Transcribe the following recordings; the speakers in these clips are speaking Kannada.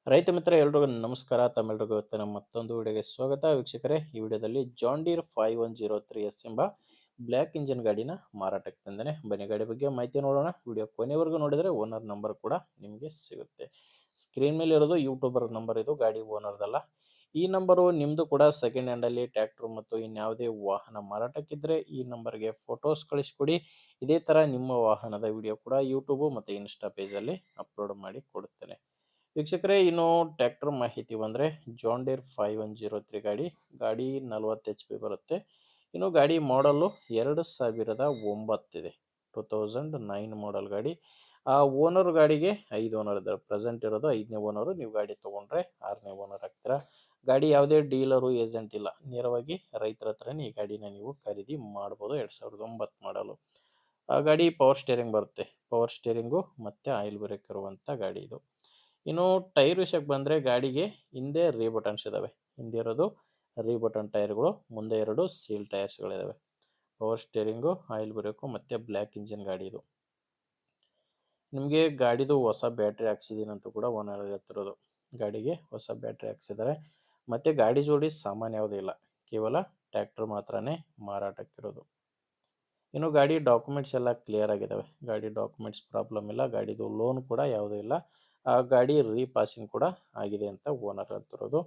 ರೈತ ಮಿತ್ರ ಎಲ್ರಿಗೂ ನಮಸ್ಕಾರ. ತಮ್ಮೆಲ್ರಿಗೂ ಇವತ್ತಿನ ಮತ್ತೊಂದು ವಿಡಿಯೋಗೆ ಸ್ವಾಗತ. ವೀಕ್ಷಕರೇ, ಈ ವಿಡಿಯೋದಲ್ಲಿ ಜಾನ್ ಡೀರ್ 5103S ಎಂಬ ಬ್ಲ್ಯಾಕ್ ಇಂಜಿನ್ ಗಾಡಿನ ಮಾರಾಟಕ್ಕೆ ತಂದೇನೆ. ಬನ್ನಿ ಗಾಡಿ ಬಗ್ಗೆ ಮಾಹಿತಿ ನೋಡೋಣ. ವಿಡಿಯೋ ಕೊನೆವರೆಗೂ ನೋಡಿದರೆ ಓನರ್ ನಂಬರ್ ಕೂಡ ನಿಮಗೆ ಸಿಗುತ್ತೆ. ಸ್ಕ್ರೀನ್ ಮೇಲೆ ಇರೋದು ಯೂಟ್ಯೂಬರ್ ನಂಬರ್, ಇದು ಗಾಡಿ ಓನರ್ದಲ್ಲ. ಈ ನಂಬರು ನಿಮ್ಮದು ಕೂಡ ಸೆಕೆಂಡ್ ಹ್ಯಾಂಡಲ್ಲಿ ಟ್ರ್ಯಾಕ್ಟರ್ ಮತ್ತು ಇನ್ಯಾವುದೇ ವಾಹನ ಮಾರಾಟಕ್ಕಿದ್ರೆ ಈ ನಂಬರ್ಗೆ ಫೋಟೋಸ್ ಕಳಿಸ್ಕೊಡಿ. ಇದೇ ಥರ ನಿಮ್ಮ ವಾಹನದ ವಿಡಿಯೋ ಕೂಡ ಯೂಟ್ಯೂಬು ಮತ್ತು ಇನ್ಸ್ಟಾ ಪೇಜಲ್ಲಿ ಅಪ್ಲೋಡ್ ಮಾಡಿ ಕೊಡುತ್ತೇನೆ. ವೀಕ್ಷಕರೇ, ಇನ್ನು ಟ್ರ್ಯಾಕ್ಟರ್ ಮಾಹಿತಿ ಬಂದರೆ ಜಾನ್ ಡೀರ್ 5103 ಗಾಡಿ ಗಾಡಿ 40 HP ಬರುತ್ತೆ. ಇನ್ನು ಗಾಡಿ ಮಾಡಲು 2009 ಇದೆ, 2009 ಮಾಡಲ್ ಗಾಡಿ. ಆ ಓನರ್ ಗಾಡಿಗೆ 5 ಓನರ್ ಇದ್ದಾರೆ. ಪ್ರೆಸೆಂಟ್ ಇರೋದು 5ನೇ ಓನರು. ನೀವು ಗಾಡಿ ತೊಗೊಂಡ್ರೆ 6ನೇ ಓನರ್ ಆಗ್ತೀರಾ. ಗಾಡಿ ಯಾವುದೇ ಡೀಲರು ಏಜೆಂಟ್ ಇಲ್ಲ, ನೇರವಾಗಿ ರೈತರ ಹತ್ರನೇ ಈ ಗಾಡಿನ ನೀವು ಖರೀದಿ ಮಾಡ್ಬೋದು. 2009 ಮಾಡಲು. ಆ ಗಾಡಿ ಪವರ್ ಸ್ಟೇರಿಂಗ್ ಬರುತ್ತೆ. ಪವರ್ ಸ್ಟೇರಿಂಗು ಮತ್ತು ಆಯಿಲ್ ಬ್ರೇಕ್ ಇರುವಂಥ ಗಾಡಿ ಇದು. ಇನ್ನು ಟೈರ್ ವಿಷಯಕ್ಕೆ ಬಂದರೆ ಗಾಡಿಗೆ ಹಿಂದೆ ರೀ ಬಟನ್ಸ್ ಇದ್ದಾವೆ. ಹಿಂದೆ ಇರೋದು ರೀ ಬಟನ್ ಟೈರ್ಗಳು, ಮುಂದೆ 2 ಸೀಲ್ ಟೈರ್ಸ್ಗಳಿದ್ದಾವೆ. ಪವರ್ ಸ್ಟೇರಿಂಗು, ಆಯಿಲ್ ಬ್ರೇಕು ಮತ್ತು ಬ್ಲ್ಯಾಕ್ ಇಂಜಿನ್ ಗಾಡಿ ಇದು. ನಿಮಗೆ ಗಾಡಿದು ಹೊಸ ಬ್ಯಾಟ್ರಿ ಹಾಕ್ಸಿದ್ದೀನಿ ಅಂತ ಕೂಡ ಓನರ್ ಹೇಳ್ತಿರೋದು. ಗಾಡಿಗೆ ಹೊಸ ಬ್ಯಾಟ್ರಿ ಹಾಕ್ಸಿದ್ದಾರೆ. ಮತ್ತು ಗಾಡಿ ಜೋಡಿ ಸಾಮಾನು ಯಾವುದೂ ಇಲ್ಲ, ಕೇವಲ ಟ್ರ್ಯಾಕ್ಟರ್ ಮಾತ್ರನೇ ಮಾರಾಟಕ್ಕಿರೋದು. ಇನ್ನು ಗಾಡಿ ಡಾಕ್ಯುಮೆಂಟ್ಸ್ ಎಲ್ಲ ಕ್ಲಿಯರ್ ಆಗಿದ್ದಾವೆ. ಗಾಡಿ ಡಾಕ್ಯುಮೆಂಟ್ಸ್ ಪ್ರಾಬ್ಲಮ್ ಇಲ್ಲ. ಗಾಡಿದು ಲೋನ್ ಕೂಡ ಯಾವುದೂ ಇಲ್ಲ. ಆ ಗಾಡಿ ರೀಪಾಸಿಂಗ್ ಕೂಡ ಆಗಿದೆ ಅಂತ ಓನರ್ ಹೇಳ್ತಿರೋದು.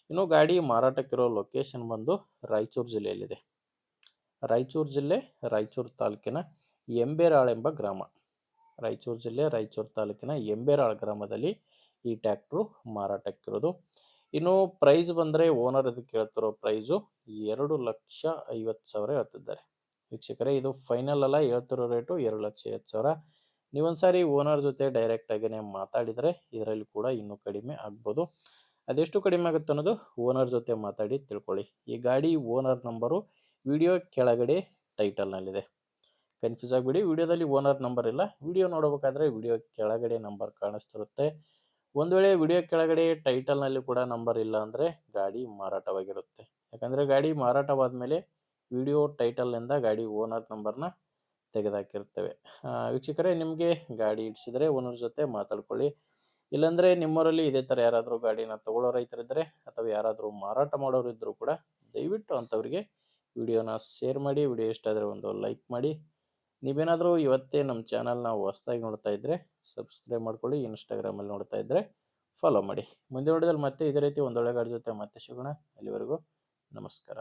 ಇನ್ನು ಗಾಡಿ ಮಾರಾಟಕ್ಕಿರೋ ಲೊಕೇಶನ್ ಬಂದು ರಾಯಚೂರು ಜಿಲ್ಲೆಯಲ್ಲಿದೆ. ರಾಯಚೂರು ಜಿಲ್ಲೆ, ರಾಯಚೂರು ತಾಲೂಕಿನ ಎಂಬೇರಾಳ್ ಎಂಬ ಗ್ರಾಮ. ರಾಯಚೂರು ಜಿಲ್ಲೆ, ರಾಯಚೂರು ತಾಲೂಕಿನ ಎಂಬೇರಾಳ್ ಗ್ರಾಮದಲ್ಲಿ ಈ ಟ್ರ್ಯಾಕ್ಟ್ರು ಮಾರಾಟಕ್ಕಿರೋದು. ಇನ್ನು ಪ್ರೈಸ್ ಬಂದರೆ ಓನರ್ ಇದಕ್ಕೆ ಹೇಳ್ತಿರೋ ಪ್ರೈಸು 2,50,000 ಹೇಳ್ತಿದ್ದಾರೆ. ವೀಕ್ಷಕರೇ, ಇದು ಫೈನಲ್ ಅಲ್ಲ, ಹೇಳ್ತಿರೋ ರೇಟು 2,50,000. ನೀವೊಂದ್ಸಾರಿ ಓನರ್ ಜೊತೆ ಡೈರೆಕ್ಟಾಗಿಯೇ ಮಾತಾಡಿದರೆ ಇದರಲ್ಲಿ ಕೂಡ ಇನ್ನೂ ಕಡಿಮೆ ಆಗ್ಬೋದು. ಅದೆಷ್ಟು ಕಡಿಮೆ ಆಗುತ್ತೆ ಅನ್ನೋದು ಓನರ್ ಜೊತೆ ಮಾತಾಡಿ ತಿಳ್ಕೊಳ್ಳಿ. ಈ ಗಾಡಿ ಓನರ್ ನಂಬರು ವಿಡಿಯೋ ಕೆಳಗಡೆ ಟೈಟಲ್ನಲ್ಲಿದೆ. ಕನ್ಫ್ಯೂಸ್ ಆಗಿಬಿಡಿ, ವಿಡಿಯೋದಲ್ಲಿ ಓನರ್ ನಂಬರ್ ಇಲ್ಲ. ವಿಡಿಯೋ ನೋಡಬೇಕಾದ್ರೆ ವಿಡಿಯೋ ಕೆಳಗಡೆ ನಂಬರ್ ಕಾಣಿಸ್ತಿರುತ್ತೆ. ಒಂದು ವೇಳೆ ವಿಡಿಯೋ ಕೆಳಗಡೆ ಟೈಟಲ್ನಲ್ಲಿ ಕೂಡ ನಂಬರ್ ಇಲ್ಲ ಅಂದರೆ ಗಾಡಿ ಮಾರಾಟವಾಗಿರುತ್ತೆ. ಯಾಕಂದರೆ ಗಾಡಿ ಮಾರಾಟವಾದ ಮೇಲೆ ವಿಡಿಯೋ ಟೈಟಲ್ನಿಂದ ಗಾಡಿ ಓನರ್ ನಂಬರ್ನ ತೆಗೆದುಹಾಕಿರ್ತೇವೆ. ವೀಕ್ಷಕರೇ, ನಿಮಗೆ ಗಾಡಿ ಇಡಿಸಿದರೆ ಓನರ್ ಜೊತೆ ಮಾತಾಡ್ಕೊಳ್ಳಿ. ಇಲ್ಲಾಂದರೆ ನಿಮ್ಮವರಲ್ಲಿ ಇದೇ ಥರ ಯಾರಾದರೂ ಗಾಡಿನ ತೊಗೊಳ್ಳೋ ರೈತರಿದ್ದರೆ ಅಥವಾ ಯಾರಾದರೂ ಮಾರಾಟ ಮಾಡೋರು ಇದ್ದರೂ ಕೂಡ ದಯವಿಟ್ಟು ಅಂಥವ್ರಿಗೆ ವಿಡಿಯೋನ ಶೇರ್ ಮಾಡಿ. ವಿಡಿಯೋ ಇಷ್ಟ ಆದರೆ ಒಂದು ಲೈಕ್ ಮಾಡಿ. ನೀವೇನಾದರೂ ಇವತ್ತೇ ನಮ್ಮ ಚಾನಲ್ನ ಹೊಸದಾಗಿ ನೋಡ್ತಾ ಇದ್ದರೆ ಸಬ್ಸ್ಕ್ರೈಬ್ ಮಾಡ್ಕೊಳ್ಳಿ. ಇನ್ಸ್ಟಾಗ್ರಾಮಲ್ಲಿ ನೋಡ್ತಾ ಇದ್ದರೆ ಫಾಲೋ ಮಾಡಿ. ಮುಂದೆ ವಿಡಿಯೋದಲ್ಲಿ ಮತ್ತೆ ಇದೇ ರೀತಿ ಒಂದೊಳ್ಳೆ ಗಾಡಿ ಜೊತೆ ಮತ್ತೆ ಸಿಗೋಣ. ಅಲ್ಲಿವರೆಗೂ ನಮಸ್ಕಾರ.